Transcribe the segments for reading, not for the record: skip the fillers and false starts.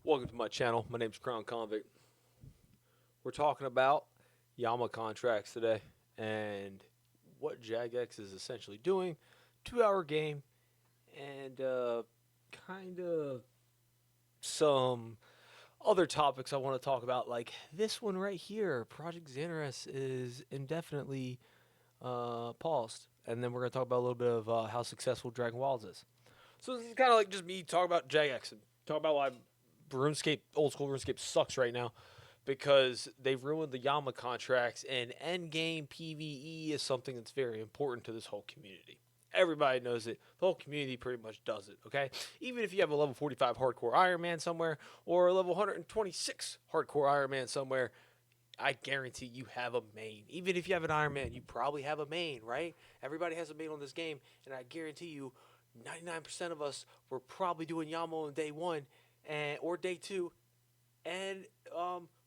Welcome to my channel. My name's Crown Convict. We're talking about Yama contracts today and what Jagex is essentially doing. 2-hour game and kind of some other topics I want to talk about, like this one right here. Project Zanaris is indefinitely paused, and then we're going to talk about a little bit of how successful Dragon Wilds is. So this is kind of like just me talking about Jagex and talking about why RuneScape, old school RuneScape, sucks right now because they've ruined the Yama contracts, and endgame PvE is something that's very important to this whole community. Everybody knows it. The whole community pretty much does it, okay? Even if you have a level 45 hardcore Iron Man somewhere or a level 126 hardcore Iron Man somewhere, I guarantee you have a main. Even if you have an Iron Man, you probably have a main, right? Everybody has a main on this game, and I guarantee you 99% of us were probably doing Yama on day one or day two, and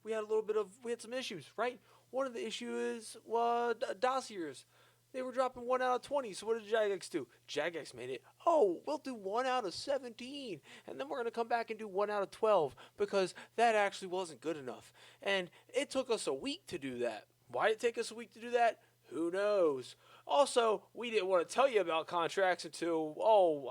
we had some issues, right? One of the issues was dossiers. They were dropping 1 out of 20. So what did Jagex do? Jagex made it, oh, we'll do 1 out of 17. And then we're going to come back and do 1 out of 12 because that actually wasn't good enough. And it took us a week to do that. Why did it take us a week to do that? Who knows? Also, we didn't want to tell you about contracts until,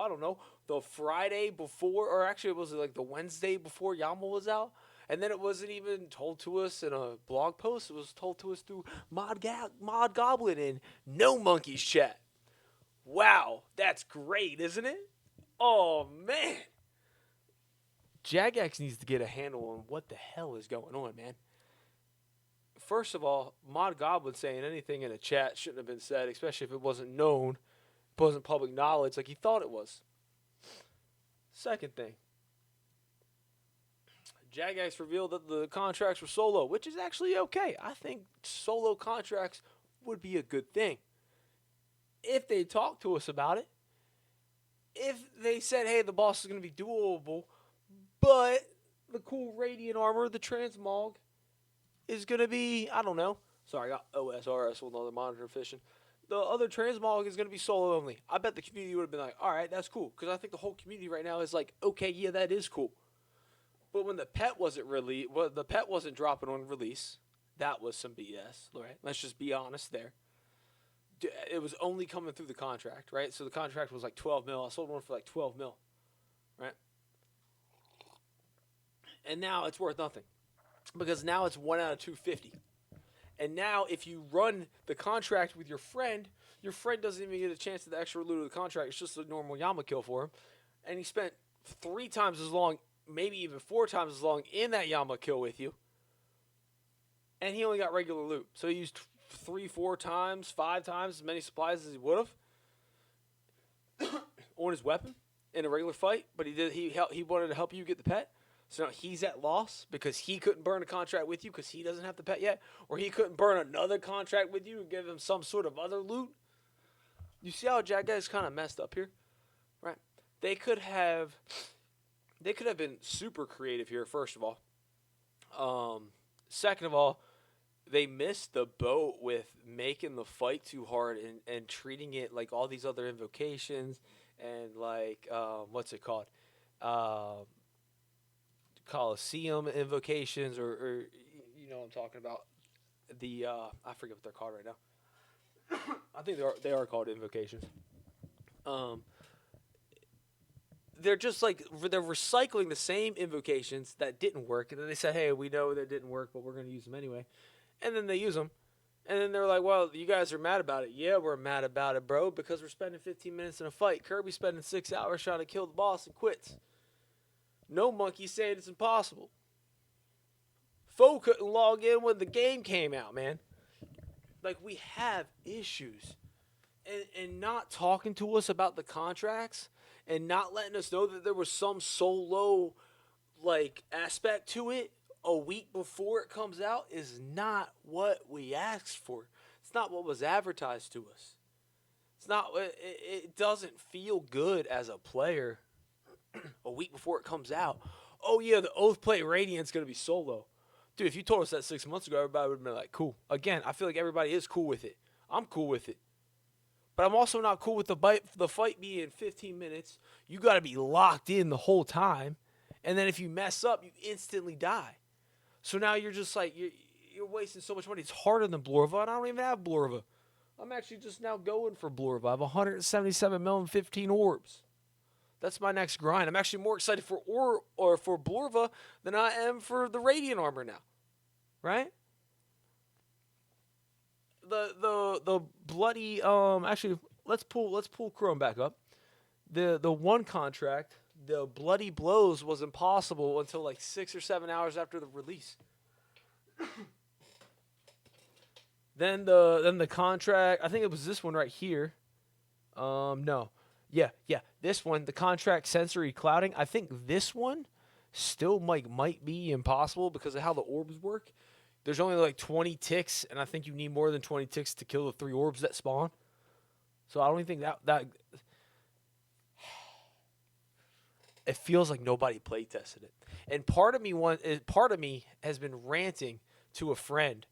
I don't know, the Friday before, or actually it was like the Wednesday before Yama was out. And then it wasn't even told to us in a blog post. It was told to us through Mod Goblin and No Monkeys chat. Wow, that's great, isn't it? Oh, man. Jagex needs to get a handle on what the hell is going on, man. First of all, Mod Goblin saying anything in a chat shouldn't have been said, especially if it wasn't known, it wasn't public knowledge like he thought it was. Second thing, Jagex revealed that the contracts were solo, which is actually okay. I think solo contracts would be a good thing. If they talked to us about it, if they said, hey, the boss is going to be doable, but the cool Radiant armor, the Transmog, is going to be, I don't know. Sorry, I got Osrs with another monitor fishing. The other Transmog is going to be solo only. I bet the community would have been like, all right, that's cool. Because I think the whole community right now is like, okay, yeah, that is cool. But when the pet wasn't dropping on release, that was some BS, right? Let's just be honest there. It was only coming through the contract, right? So the contract was like 12 mil. I sold one for like 12 mil, right? And now it's worth nothing because now it's 1 out of 250. And now if you run the contract with your friend doesn't even get a chance at the extra loot of the contract. It's just a normal Yama kill for him. And he spent 3 times as long, maybe even 4 times as long in that Yama kill with you. And he only got regular loot. So he used 3, 4 times, 5 times as many supplies as he would have on his weapon in a regular fight. But he wanted to help you get the pet. So now he's at loss because he couldn't burn a contract with you because he doesn't have the pet yet. Or he couldn't burn another contract with you and give him some sort of other loot. You see how Jagex kind of messed up here? Right? They could have been super creative here, first of all. Second of all, they missed the boat with making the fight too hard and treating it like all these other invocations and like, what's it called? Coliseum invocations or you know what I'm talking about. I forget what they're called right now. I think they are called invocations. They're just like, they're recycling the same invocations that didn't work, and then they said, hey, we know that didn't work, but we're going to use them anyway. And then they use them, and then they're like, well, you guys are mad about it. Yeah, we're mad about it, bro, because we're spending 15 minutes in a fight. Kirby's spending 6 hours trying to kill the boss and quits. No monkey saying it's impossible. Foe couldn't log in when the game came out, man. Like, we have issues. And not talking to us about the contracts and not letting us know that there was some solo like aspect to it a week before it comes out is not what we asked for. It's not what was advertised to us. It doesn't feel good as a player a week before it comes out. Oh yeah, the Oathplate Radiant's going to be solo. Dude, if you told us that 6 months ago, everybody would have been like, cool. Again, I feel like everybody is cool with it. I'm cool with it. But I'm also not cool with the fight being 15 minutes. You got to be locked in the whole time. And then if you mess up, you instantly die. So now you're just like, you're wasting so much money. It's harder than Blorva, and I don't even have Blorva. I'm actually just now going for Blorva. I have 177 mil and 15 orbs. That's my next grind. I'm actually more excited for for Blorva than I am for the Radiant armor now. Right? The bloody actually let's pull Chrome back up. The one contract, the bloody blows, was impossible until like 6 or 7 hours after the release. Then the contract, I think it was this one right here. No. Yeah, this one, the contract sensory clouding. I think this one still might be impossible because of how the orbs work. There's only like 20 ticks, and I think you need more than 20 ticks to kill the 3 orbs that spawn. So I don't even think that it feels like nobody play tested it. And part of me has been ranting to a friend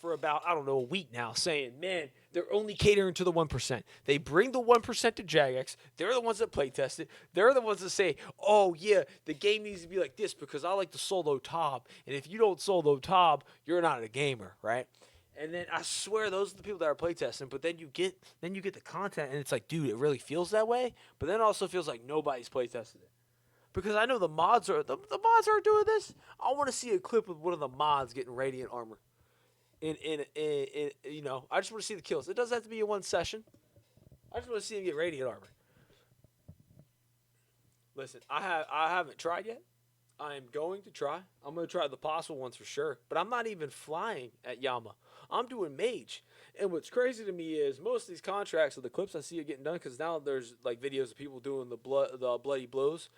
for about, I don't know, a week now, saying, man, they're only catering to the 1%. They bring the 1% to Jagex. They're the ones that play test it. They're the ones that say, oh, yeah, the game needs to be like this because I like to solo Tob. And if you don't solo Tob, you're not a gamer, right? And then I swear those are the people that are playtesting. But then you get the content, and it's like, dude, it really feels that way. But then it also feels like nobody's playtesting it. Because I know the mods are doing this. I want to see a clip of one of the mods getting Radiant armor. In you know, I just want to see the kills. It doesn't have to be in one session. I just want to see him get Radiant armor. Listen, I haven't tried yet. I am going to try. I'm going to try the possible ones for sure. But I'm not even flying at Yama. I'm doing mage. And what's crazy to me is most of these contracts or the clips I see are getting done because now there's like videos of people doing the bloody blows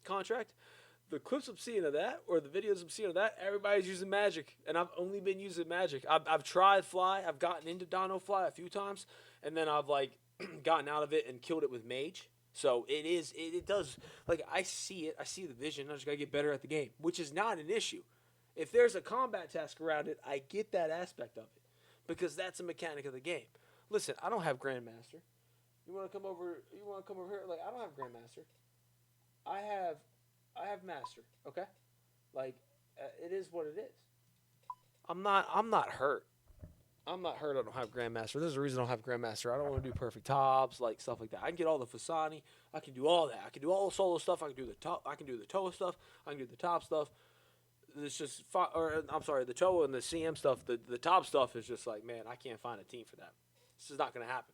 contract. The clips I'm seeing of that, or the videos I'm seeing of that, everybody's using magic, and I've only been using magic. I've tried fly, I've gotten into Dono fly a few times, and then I've like gotten out of it and killed it with mage. So it does, like, I see it, I see the vision. I just gotta get better at the game, which is not an issue. If there's a combat task around it, I get that aspect of it because that's a mechanic of the game. Listen, I don't have Grandmaster. You want to come over? You want to come over here? Like, I don't have Grandmaster. I have Master, okay? Like, it is what it is. I'm not hurt. I'm not hurt I don't have Grandmaster. There's a reason I don't have Grandmaster. I don't want to do perfect tops, like, stuff like that. I can get all the Fasani. I can do all that. I can do all the solo stuff. I can do the top. I can do the Toa stuff. I can do the top stuff. It's just, the Toa and the CM stuff, the top stuff is just like, man, I can't find a team for that. This is not going to happen.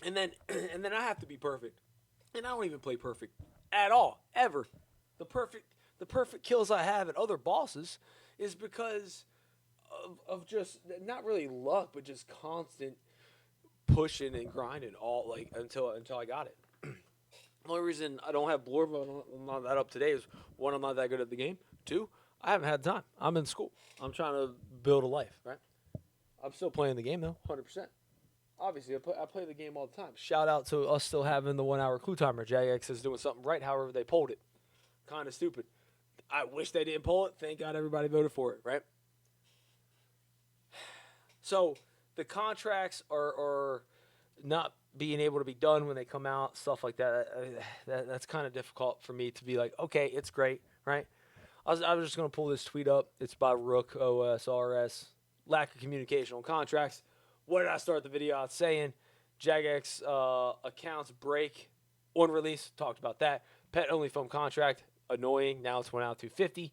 And then I have to be perfect. And I don't even play perfect at all, ever. The perfect kills I have at other bosses is because of just not really luck, but just constant pushing and grinding all like until I got it. The only reason I don't have Blorva, I'm not that up to date is one, I'm not that good at the game. Two, I haven't had time. I'm in school. I'm trying to build a life, right? I'm still playing the game though, 100%. Obviously, I play the game all the time. Shout out to us still having the 1 hour clue timer. Jagex is doing something right, however they pulled it. Kind of stupid. I wish they didn't pull it. Thank God everybody voted for it, right? So the contracts are not being able to be done when they come out, stuff like that. That's kind of difficult for me to be like, okay, it's great, right? I was just going to pull this tweet up. It's by Rook, Osrs. Lack of communication on contracts. What did I start the video out saying? Jagex accounts break on release. Talked about that. Pet only foam contract. Annoying. Now it's 1 out of 250.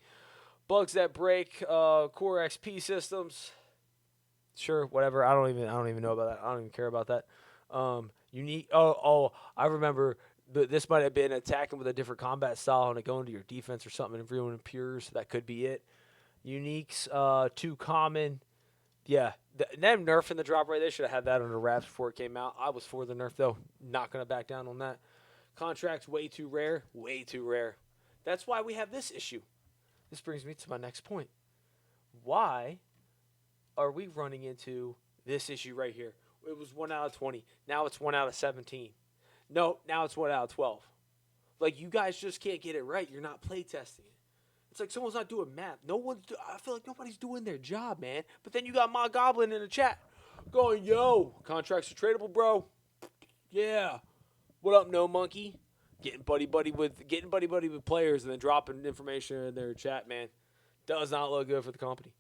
Bugs that break. Core XP systems. Sure, whatever. I don't even know about that. I don't even care about that. Unique. Oh, I remember. This might have been attacking with a different combat style and it going to your defense or something and ruining pures. That could be it. Uniques. Too common. Yeah, them nerfing the drop rate, they should have had that under wraps before it came out. I was for the nerf, though. Not going to back down on that. Contracts way too rare. Way too rare. That's why we have this issue. This brings me to my next point. Why are we running into this issue right here? It was 1 out of 20. Now it's 1 out of 17. No, now it's 1 out of 12. Like, you guys just can't get it right. You're not playtesting it. It's like someone's not doing math. I feel like nobody's doing their job, man. But then you got my Goblin in the chat going, yo, contracts are tradable, bro. Yeah. What up, No Monkey? Getting buddy buddy with players and then dropping information in their chat, man. Does not look good for the company.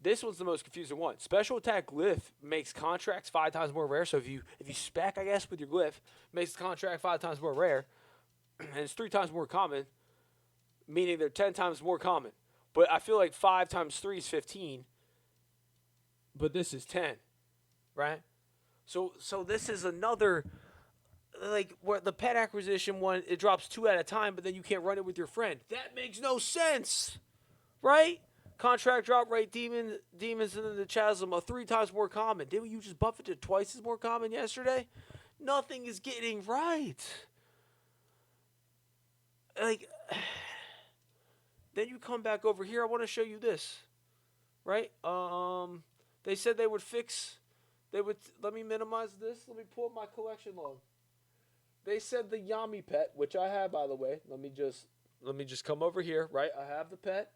This one's the most confusing one. Special attack glyph makes contracts 5 times more rare. So if you spec, I guess, with your glyph, makes the contract 5 times more rare, and it's 3 times more common, meaning they're 10 times more common. But I feel like 5 times 3 is 15. But this is 10, right? So this is another, like, where the pet acquisition one, it drops 2 at a time, but then you can't run it with your friend. That makes no sense, right? Contract drop rate, demons in the chasm are 3 times more common. Didn't you just buff it to twice as more common yesterday? Nothing is getting right. Like, then you come back over here. I want to show you this, right? They said they would fix. Let me minimize this. Let me pull up my collection log. They said the Yami pet, which I have, by the way. Let me just come over here, right? I have the pet.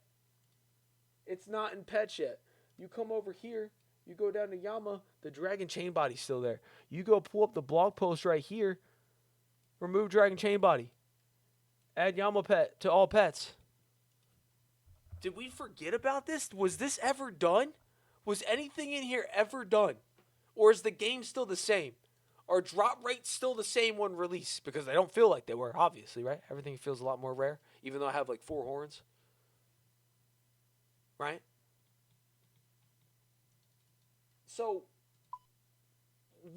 It's not in pets yet. You come over here, you go down to Yama, the dragon chain body's still there. You go pull up the blog post right here, remove dragon chain body, add Yama pet to all pets. Did we forget about this? Was this ever done? Was anything in here ever done? Or is the game still the same? Are drop rates still the same when released? Because they don't feel like they were, obviously, right? Everything feels a lot more rare, even though I have like 4 horns. Right? So,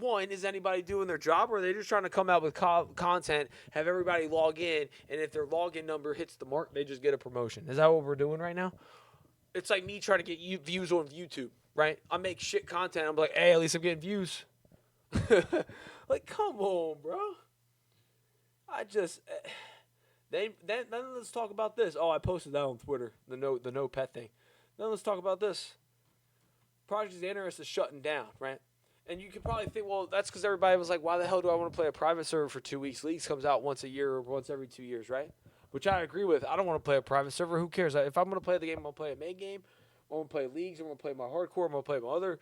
one, is anybody doing their job, or are they just trying to come out with content, have everybody log in, and if their login number hits the mark, they just get a promotion? Is that what we're doing right now? It's like me trying to get views on YouTube, right? I make shit content. I'm like, hey, at least I'm getting views. Like, come on, bro. Then let's talk about this. Oh, I posted that on Twitter, the no pet thing. Then let's talk about this. Project Zanaris is shutting down, right? And you could probably think, well, that's because everybody was like, why the hell do I want to play a private server for 2 weeks? Leagues comes out once a year or once every 2 years, right? Which I agree with. I don't want to play a private server. Who cares? If I'm going to play the game, I'm going to play a main game. I'm going to play leagues. I'm going to play my hardcore. I'm going to play my other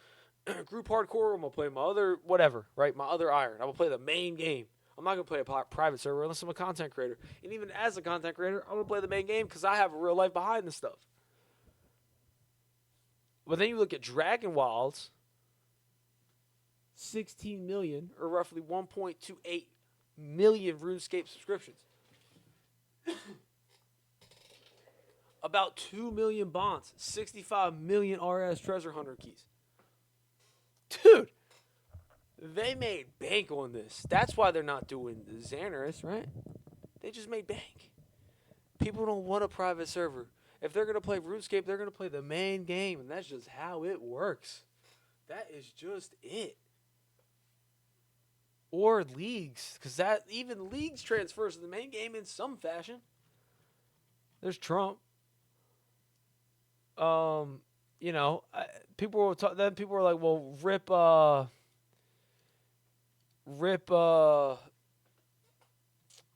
group hardcore. I'm going to play my other whatever, right? My other iron. I'm going to play the main game. I'm not going to play a private server unless I'm a content creator. And even as a content creator, I'm going to play the main game because I have a real life behind this stuff. But then you look at Dragon Wilds, 16 million, or roughly 1.28 million RuneScape subscriptions. About 2 million bonds, 65 million RS treasure hunter keys. Dude, they made bank on this. That's why they're not doing Zanaris, right? They just made bank. People don't want a private server. If they're going to play RuneScape, they're going to play the main game, and that's just how it works. That is just it. Or leagues, because that even leagues transfers to the main game in some fashion. There's Trump. You know, people were like, well, rip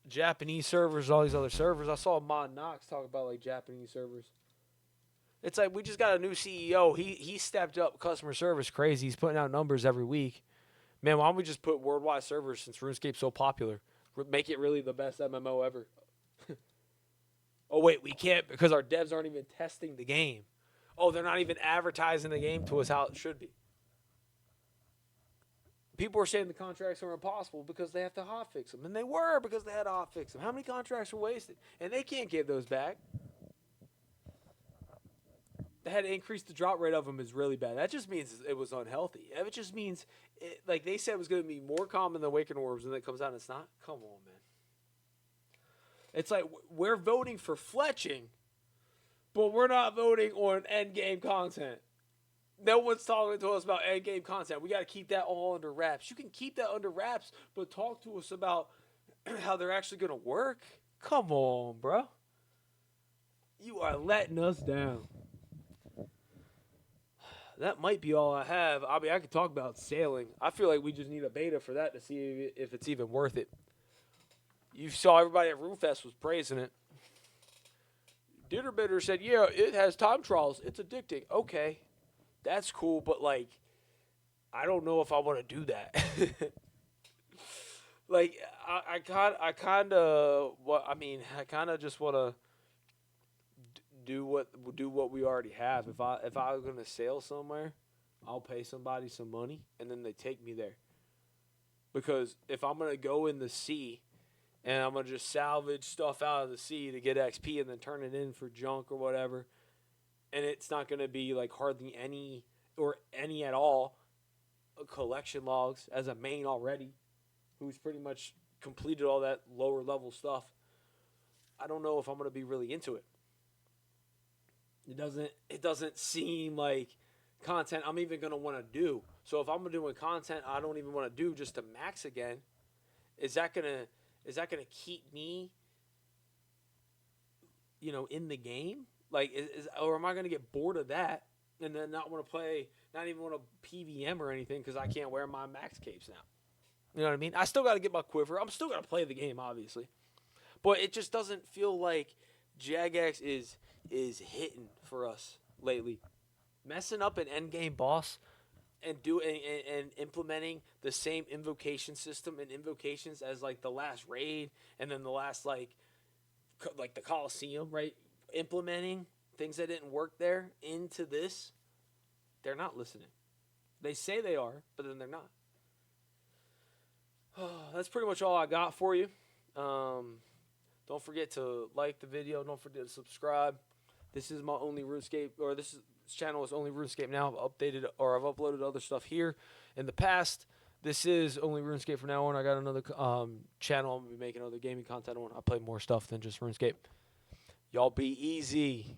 Japanese servers, all these other servers. I saw Mod Knox talk about like Japanese servers. It's like we just got a new CEO. He stepped up customer service crazy. He's putting out numbers every week. Man, why don't we just put worldwide servers since RuneScape's so popular? Make it really the best MMO ever. Oh, wait, we can't because our devs aren't even testing the game. Oh, they're not even advertising the game to us how it should be. People are saying the contracts are impossible because they have to hotfix them. And they were because they had to hotfix them. How many contracts were wasted? And they can't give those back. They had to increase the drop rate of them is really bad. That just means it was unhealthy. It just means, like they said, it was going to be more common than Awakened Orbs, and then it comes out and it's not. Come on, man. It's like we're voting for fletching, but we're not voting on endgame content. No one's talking to us about endgame content. We got to keep that all under wraps. You can keep that under wraps, but talk to us about how they're actually going to work. Come on, bro. You are letting us down. That might be all I have. I mean, I could talk about sailing. I feel like we just need a beta for that to see if it's even worth it. You saw everybody at RuneFest was praising it. Dinnerbitter said, yeah, it has time trials. It's addicting. Okay. That's cool, but, like, I don't know if I want to do that. Like I kind of what I mean. I kind of just want to do what we already have. If I was gonna sail somewhere, I'll pay somebody some money and then they take me there. Because if I'm gonna go in the sea and I'm gonna just salvage stuff out of the sea to get XP and then turn it in for junk or whatever, and it's not gonna be like hardly any or any at all collection logs as a main already, who's pretty much completed all that lower level stuff. I don't know if I'm gonna be really into it. It doesn't seem like content I'm even gonna want to do. So if I'm doing content I don't even want to do just to max again, is that gonna keep me, in the game? Like, or am I gonna get bored of that and then not want to play, not even want to PVM or anything because I can't wear my max capes now? You know what I mean? I still got to get my quiver. I'm still gonna play the game, obviously, but it just doesn't feel like Jagex is hitting for us lately. Messing up an endgame boss and implementing the same invocation system and invocations as like the last raid and then the last like the Coliseum, right? Implementing things that didn't work there into this, they're not listening. They say they are, but then they're not. That's pretty much all I got for you. Don't forget to like the video. Don't forget to subscribe. This is my only RuneScape, or this channel is only RuneScape now. I've updated or I've uploaded other stuff here in the past. This is only RuneScape from now on. I got another channel I'm going to be making other gaming content on. I play more stuff than just RuneScape. Y'all be easy.